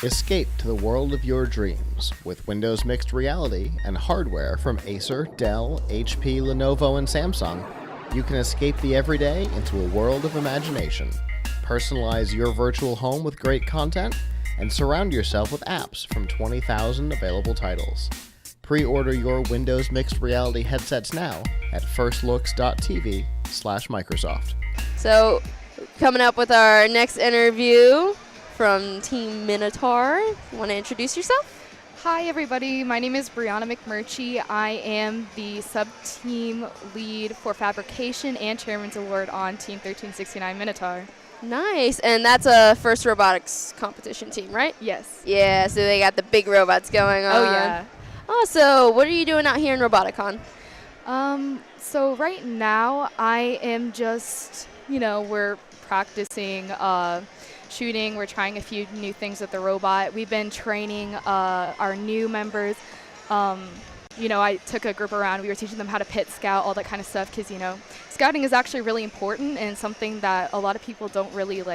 Escape to the world of your dreams with Windows Mixed Reality and hardware from Acer, Dell, HP, Lenovo, and Samsung. You can escape the everyday into a world of imagination. Personalize your virtual home with great content and surround yourself with apps from 20,000 available titles. Pre-order your Windows Mixed Reality headsets now at firstlooks.tv/Microsoft. So, coming up with our next interview from Team Minotaur. You want to introduce yourself? Hi everybody, my name is Briana McMurchie. I am the sub-team lead for fabrication and Chairman's Award on Team 1369 Minotaur. Nice, and that's a FIRST Robotics competition team, right? Yes. Yeah, so they got the big robots going on. Oh yeah. Oh, so what are you doing out here in Roboticon? So right now I am just, we're practicing shooting. We're trying a few new things with the robot. We've been training our new members. I took a group around. We were teaching them how to pit scout, all that kind of stuff, because, scouting is actually really important and something that a lot of people don't really,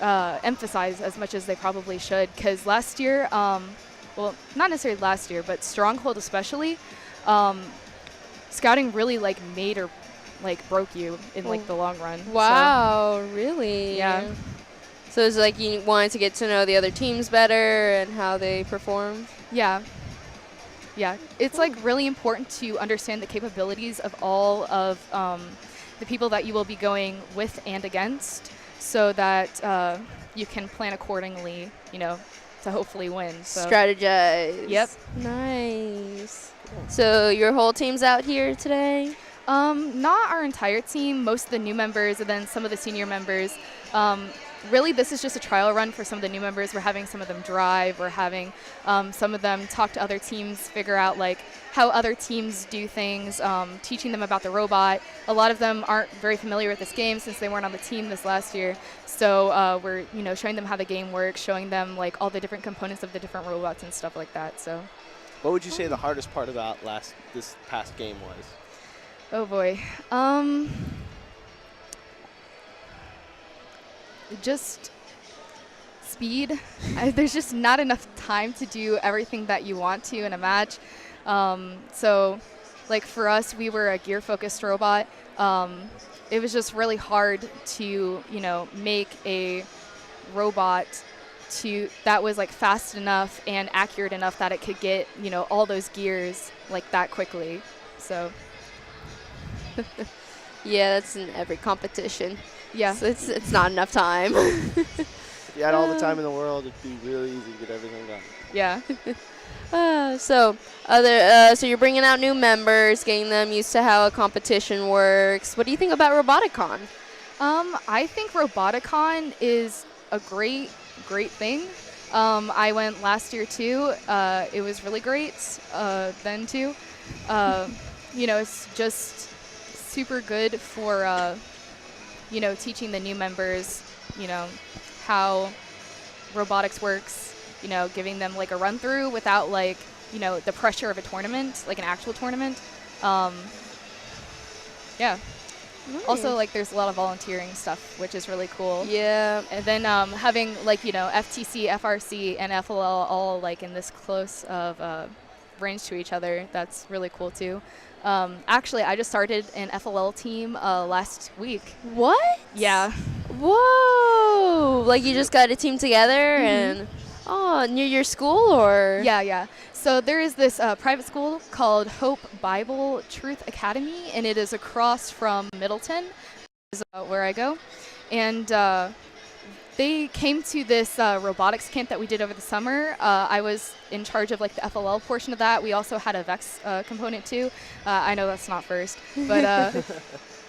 emphasize as much as they probably should. Because last year, well, not necessarily last year, but Stronghold especially, scouting really, made or, broke you in, the long run. Wow, so. Really? Yeah. So it's like you wanted to get to know the other teams better and how they perform? Yeah. Yeah. It's really important to understand the capabilities of all of the people that you will be going with and against so that you can plan accordingly, to hopefully win. So. Strategize. Yep. Nice. So your whole team's out here today? Not our entire team. Most of the new members and then some of the senior members. Really, this is just a trial run for some of the new members. We're having some of them drive. We're having some of them talk to other teams, figure out how other teams do things, teaching them about the robot. A lot of them aren't very familiar with this game since they weren't on the team this last year. So we're showing them how the game works, showing them all the different components of the different robots and stuff like that. So, what would you say the hardest part about this past game was? Oh boy. Just speed. There's just not enough time to do everything that you want to in a match. So for us, we were a gear-focused robot. It was just really hard to, make a robot that was fast enough and accurate enough that it could get, all those gears that quickly. So. Yeah, that's in every competition. Yeah. So it's not enough time. If you had all the time in the world, it'd be really easy to get everything done. Yeah. So you're bringing out new members, getting them used to how a competition works. What do you think about Roboticon? I think Roboticon is a great thing. I went last year too. It was really great then too. It's just super good for teaching the new members, how robotics works, giving them a run through without the pressure of a tournament, an actual tournament. Yeah. Nice. Also, there's a lot of volunteering stuff, which is really cool. Yeah. And then having FTC, FRC, and FLL all in this close of range to each other, that's really cool too. Actually, I just started an FLL team last week. What? Yeah. Whoa! You just got a team together and near your school or? Yeah. So there is this private school called Hope Bible Truth Academy, and it is across from Middleton, is where I go. And they came to this robotics camp that we did over the summer. I was in charge of the FLL portion of that. We also had a VEX component too. I know that's not FIRST, but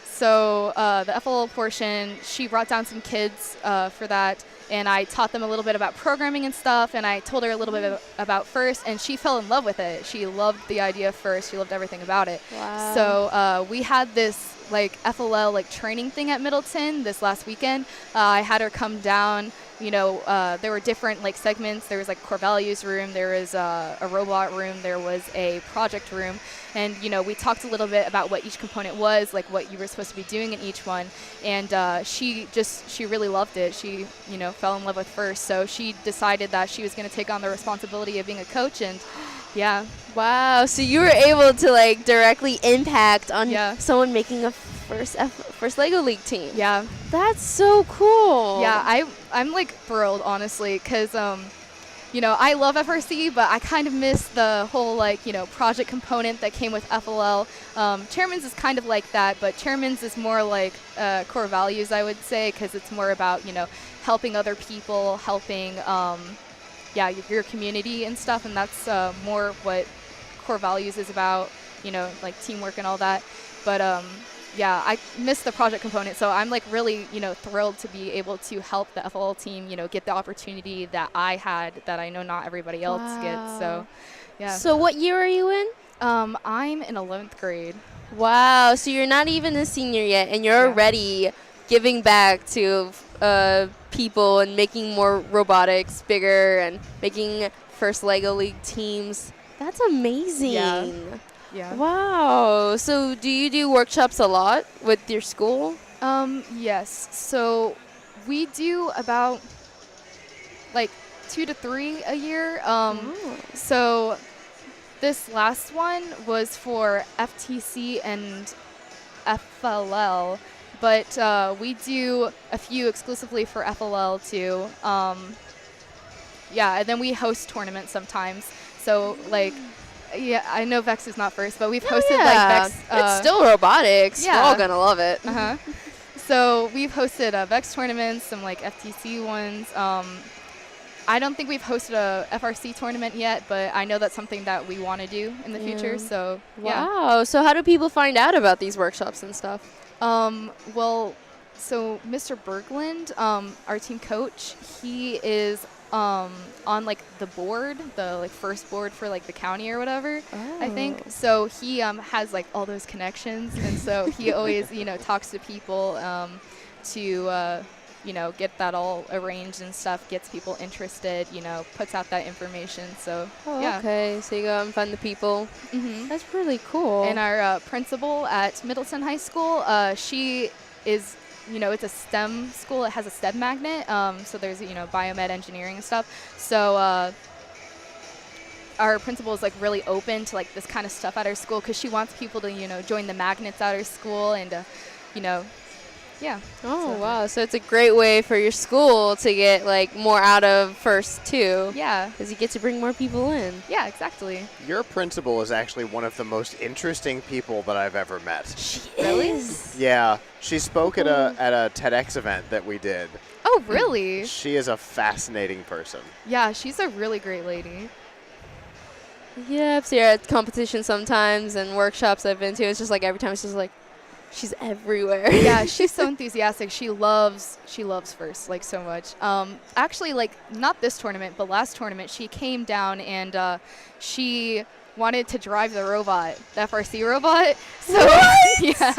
so the FLL portion, she brought down some kids for that, and I taught them a little bit about programming and stuff, and I told her a little bit about FIRST, and she fell in love with it. She loved the idea of FIRST. She loved everything about it. Wow. So we had this FLL training thing at Middleton this last weekend. I had her come down there were different like segments. There was like core values room, there was a robot room, there was a project room, and we talked a little bit about what each component was, like what you were supposed to be doing in each one. And she really loved it. She fell in love with FIRST, so she decided that she was going to take on the responsibility of being a coach. And yeah. Wow. So you were able to like directly impact on someone making a first Lego League team. Yeah. That's so cool. Yeah, I'm like thrilled, honestly, because I love FRC, but I kind of miss the whole project component that came with FLL. Chairman's is kind of like that, but Chairman's is more like core values, I would say, because it's more about helping other people, helping your community and stuff, and that's more what core values is about, like teamwork and all that. But I miss the project component, so I'm like really, thrilled to be able to help the FLL team, get the opportunity that I had that I know not everybody else gets. So, yeah. So what year are you in? I'm in 11th grade. Wow. So you're not even a senior yet, and you're already giving back to people and making more robotics bigger and making first Lego League teams. That's amazing. Yeah. Wow. So do you do workshops a lot with your school? Yes. So we do about like 2 to 3 a year. So this last one was for FTC and FLL, but we do a few exclusively for FLL too. And then we host tournaments sometimes. So like, I know Vex is not first, but we've hosted like Vex. It's still robotics. Yeah. We're all gonna love it. So we've hosted Vex tournaments, some like FTC ones. I don't think we've hosted a FRC tournament yet, but I know that's something that we want to do in the future. So wow. So how do people find out about these workshops and stuff? So Mr. Berglund, our team coach, he is on like the board, the like first board for like the county or whatever, I think. So he has like all those connections, and so he always talks to people to get that all arranged and stuff, gets people interested, puts out that information. So okay, so you go out and find the people. That's really cool. And our principal at Middleton High School, she is it's a STEM school. It has a STEM magnet. So there's, biomed engineering and stuff. So our principal is like really open to like this kind of stuff at our school, because she wants people to, join the magnets at our school and, wow. So it's a great way for your school to get like more out of FIRST too. Yeah. Because you get to bring more people in. Yeah, exactly. Your principal is actually one of the most interesting people that I've ever met. She Really? is. Yeah, she spoke at a TEDx event that we did. Oh, really? She is a fascinating person. Yeah, she's a really great lady. Yeah, so you're at competitions sometimes and workshops I've been to. It's just like every time it's just like, she's everywhere. Yeah, she's so enthusiastic. She loves FIRST like so much. Actually, like not this tournament, but last tournament, she came down and she wanted to drive the robot, the FRC robot. So yeah,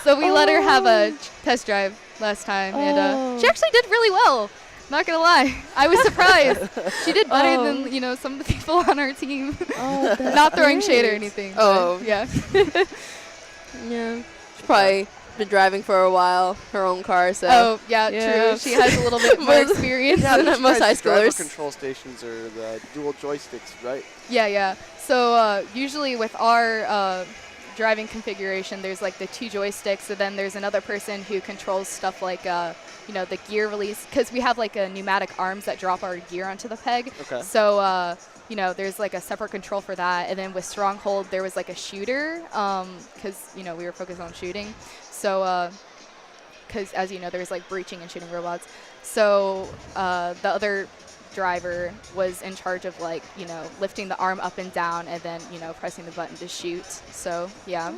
so we let her have a test drive last time, and she actually did really well. Not gonna lie, I was surprised. She did better than some of the people on our team. Not throwing shade or anything. Yeah. Yeah. Probably been driving for a while, her own car, so. Oh, yeah, true. She has a little bit more experience than most high schoolers. Control stations are the dual joysticks, right? Yeah. So usually with our driving configuration, there's like the 2 joysticks, and then there's another person who controls stuff like the gear release, because we have like a pneumatic arms that drop our gear onto the peg. Okay. So there's like a separate control for that, and then with Stronghold there was like a shooter, because we were focused on shooting. So because as you know, there's like breaching and shooting robots. So the other driver was in charge of like lifting the arm up and down, and then pressing the button to shoot. So yeah.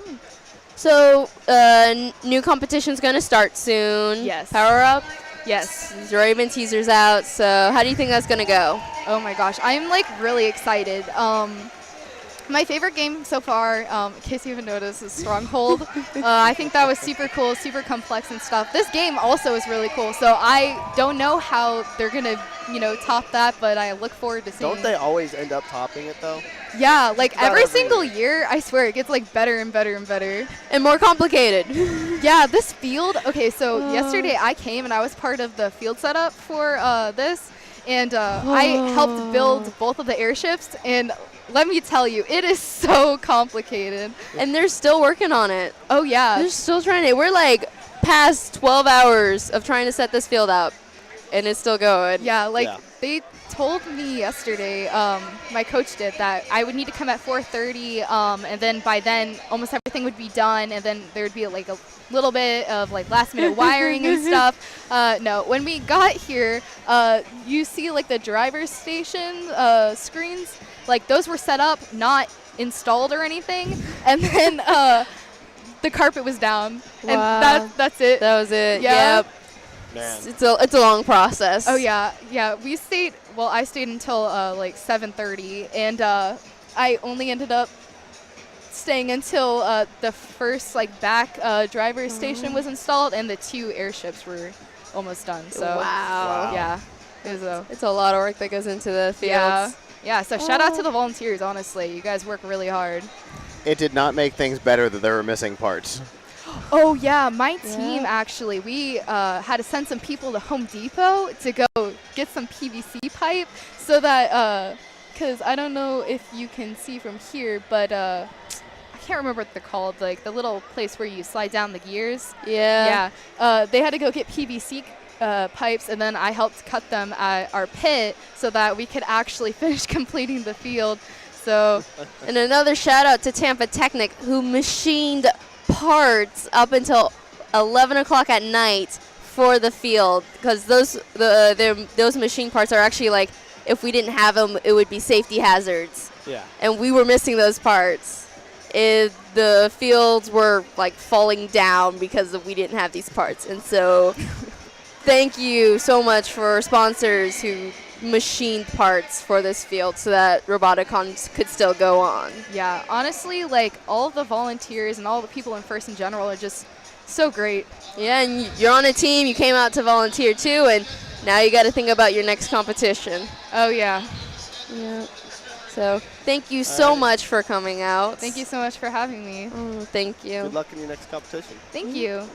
So new competition's gonna start soon. Yes. Power Up. Yes. There's already been teasers out. So how do you think that's gonna go? Oh my gosh, I'm like really excited. My favorite game so far, in case you haven't noticed, is Stronghold. I think that was super cool, super complex and stuff. This game also is really cool, so I don't know how they're going to, top that, but I look forward to seeing. Don't they always end up topping it, though? Yeah, like About every every single year, I swear, it gets like better and better and better. And more complicated. Yeah, this field, okay, so yesterday I came and I was part of the field setup for this, and I helped build both of the airships, and let me tell you, it is so complicated. And they're still working on it. Oh, yeah. They're still trying to. We're like past 12 hours of trying to set this field up, and it's still going. Yeah, like Yeah. they told me yesterday, my coach did, that I would need to come at 4:30, and then by then almost everything would be done, and then there would be like a little bit of like last minute wiring and stuff. No, when we got here, you see like the driver's station screens, like those were set up, not installed or anything, and then the carpet was down, and that's it. That was it. Yeah. Yep. Man. It's a long process. Oh yeah. We stayed. Well, I stayed until like 7:30, and I only ended up staying until the first like back driver's station was installed, and the 2 airships were almost done. So Wow. yeah, it was It's a lot of work that goes into the fields. yeah. So shout out to the volunteers. Honestly, you guys work really hard. It did not make things better that there were missing parts. Oh yeah, my team actually, we had to send some people to Home Depot to go get some PVC pipe, so that because I don't know if you can see from here, but I can't remember what they're called, like the little place where you slide down the gears. Yeah. Yeah, they had to go get PVC pipes, and then I helped cut them at our pit so that we could actually finish completing the field. So And another shout out to Tampa Technic, who machined parts up until 11 o'clock at night for the field, because those machine parts are actually like, if we didn't have them, it would be safety hazards. Yeah. And we were missing those parts. The fields were like falling down because we didn't have these parts. And so thank you so much for sponsors who machined parts for this field so that Roboticon could still go on. yeah, honestly, like all of the volunteers and all the people in FIRST in general are just so great. Yeah, and you're on a team, you came out to volunteer too, and now you got to think about your next competition. Oh yeah. Yeah. So thank you so much for coming out. Thank you so much for having me. Thank you. Good luck in your next competition. Thank you.